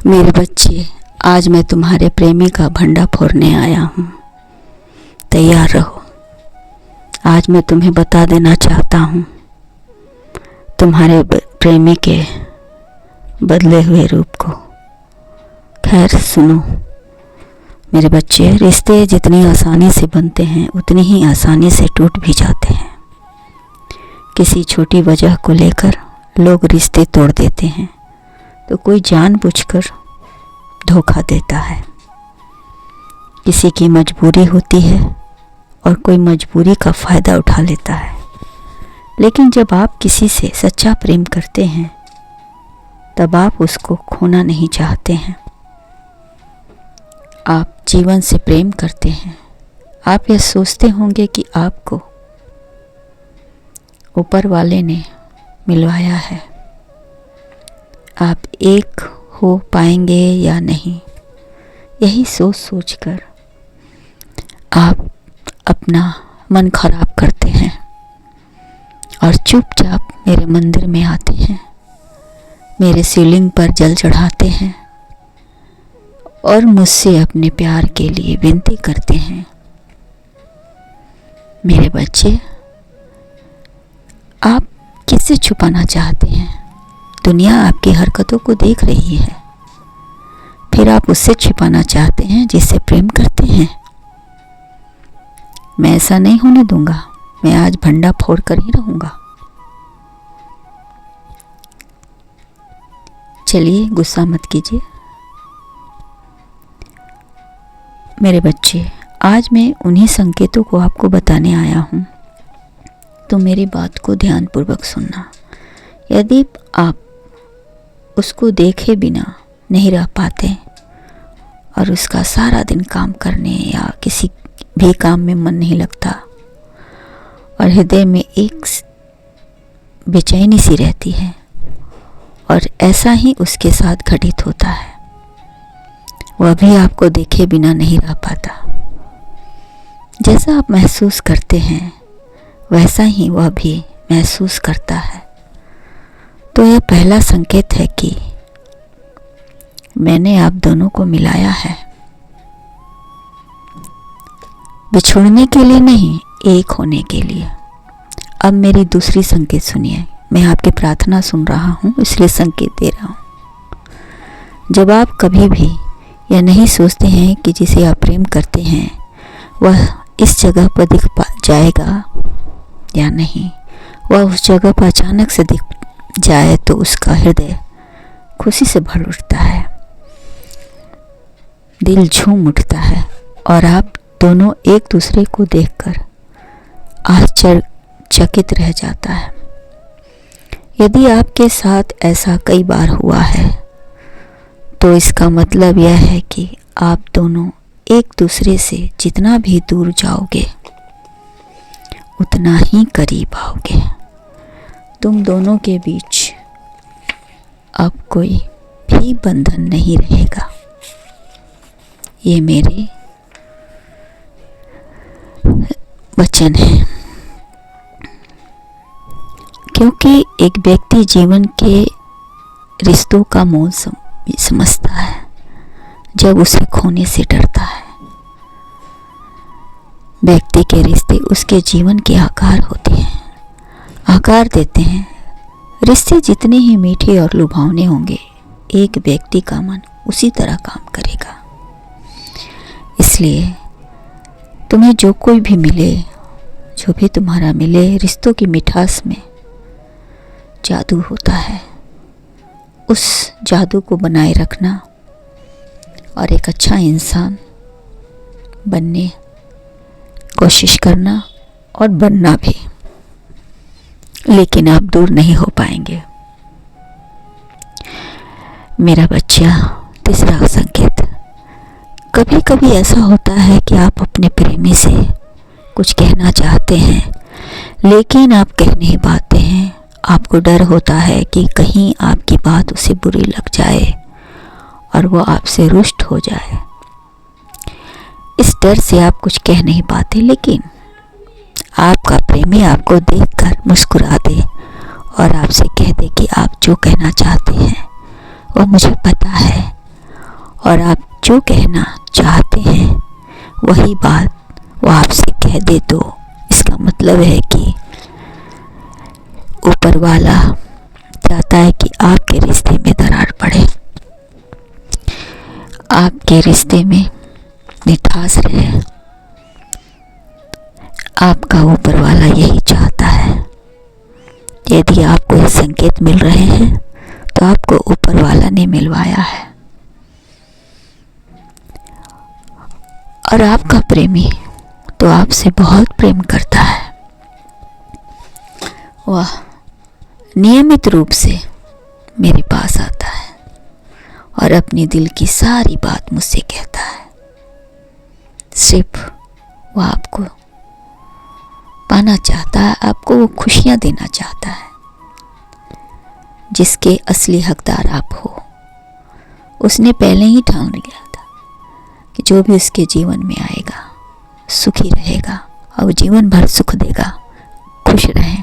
मेरे बच्चे, आज मैं तुम्हारे प्रेमी का भंडा फोड़ने आया हूँ। तैयार रहो। आज मैं तुम्हें बता देना चाहता हूँ तुम्हारे प्रेमी के बदले हुए रूप को। खैर सुनो मेरे बच्चे, रिश्ते जितनी आसानी से बनते हैं उतनी ही आसानी से टूट भी जाते हैं। किसी छोटी वजह को लेकर लोग रिश्ते तोड़ देते हैं तो कोई जानबूझकर धोखा देता है। किसी की मजबूरी होती है और कोई मजबूरी का फ़ायदा उठा लेता है। लेकिन जब आप किसी से सच्चा प्रेम करते हैं तब आप उसको खोना नहीं चाहते हैं। आप जीवन से प्रेम करते हैं। आप यह सोचते होंगे कि आपको ऊपर वाले ने मिलवाया है। आप एक हो पाएंगे या नहीं, यही सोच सोचकर आप अपना मन खराब करते हैं और चुपचाप मेरे मंदिर में आते हैं, मेरे शिवलिंग पर जल चढ़ाते हैं और मुझसे अपने प्यार के लिए विनती करते हैं। मेरे बच्चे, आप किससे छुपाना चाहते हैं? दुनिया आपकी हरकतों को देख रही है, फिर आप उससे छिपाना चाहते हैं जिससे प्रेम करते हैं। मैं ऐसा नहीं होने दूंगा। मैं आज भंडा फोड़ कर ही रहूंगा। चलिए गुस्सा मत कीजिए मेरे बच्चे। आज मैं उन्हीं संकेतों को आपको बताने आया हूँ, तो मेरी बात को ध्यानपूर्वक सुनना। यदि आप उसको देखे बिना नहीं रह पाते और उसका सारा दिन काम करने या किसी भी काम में मन नहीं लगता और हृदय में एक बेचैनी सी रहती है, और ऐसा ही उसके साथ घटित होता है, वह भी आपको देखे बिना नहीं रह पाता। जैसा आप महसूस करते हैं वैसा ही वह भी महसूस करता है। तो यह पहला संकेत है कि मैंने आप दोनों को मिलाया है, बिछुड़ने के लिए नहीं, एक होने के लिए। अब मेरी दूसरी संकेत सुनिए। मैं आपकी प्रार्थना सुन रहा हूँ, इसलिए संकेत दे रहा हूँ। जब आप कभी भी यह नहीं सोचते हैं कि जिसे आप प्रेम करते हैं वह इस जगह पर दिख जाएगा या नहीं, वह उस जगह पर अचानक से दिख जाए तो उसका हृदय खुशी से भर उठता है, दिल झूम उठता है और आप दोनों एक दूसरे को देखकर आश्चर्यचकित रह जाता है। यदि आपके साथ ऐसा कई बार हुआ है तो इसका मतलब यह है कि आप दोनों एक दूसरे से जितना भी दूर जाओगे उतना ही करीब आओगे। तुम दोनों के बीच अब कोई भी बंधन नहीं रहेगा। ये मेरे वचन है, क्योंकि एक व्यक्ति जीवन के रिश्तों का मोल समझता है जब उसे खोने से डरता है। व्यक्ति के रिश्ते उसके जीवन के आकार होते हैं, आकार देते हैं। रिश्ते जितने ही मीठे और लुभावने होंगे, एक व्यक्ति का मन उसी तरह काम करेगा। इसलिए तुम्हें जो कोई भी मिले, जो भी तुम्हारा मिले, रिश्तों की मिठास में जादू होता है। उस जादू को बनाए रखना और एक अच्छा इंसान बनने कोशिश करना और बनना भी, लेकिन आप दूर नहीं हो पाएंगे मेरा बच्चा। तीसरा संकेत, कभी कभी ऐसा होता है कि आप अपने प्रेमी से कुछ कहना चाहते हैं लेकिन आप कह नहीं पाते हैं। आपको डर होता है कि कहीं आपकी बात उसे बुरी लग जाए और वो आपसे रुष्ट हो जाए। इस डर से आप कुछ कह नहीं पाते, लेकिन आपका प्रेमी आपको देखकर मुस्कुरा दे और आपसे कह दे कि आप जो कहना चाहते हैं वह मुझे पता है और आप जो कहना चाहते हैं वही बात वो आपसे कह दे, तो इसका मतलब है कि ऊपर वाला चाहता है कि आपके रिश्ते में दरार पड़े, आपके रिश्ते में मिठास रहे। आपका ऊपर वाला यही चाहता है। यदि आपको ये संकेत मिल रहे हैं तो आपको ऊपर वाला ने मिलवाया है। और आपका प्रेमी तो आपसे बहुत प्रेम करता है। वह नियमित रूप से मेरे पास आता है और अपनी दिल की सारी बात मुझसे कहता है। सिर्फ वह आपको पाना चाहता है, आपको वो खुशियाँ देना चाहता है जिसके असली हकदार आप हो। उसने पहले ही ठान लिया था कि जो भी उसके जीवन में आएगा सुखी रहेगा और जीवन भर सुख देगा। खुश रहें।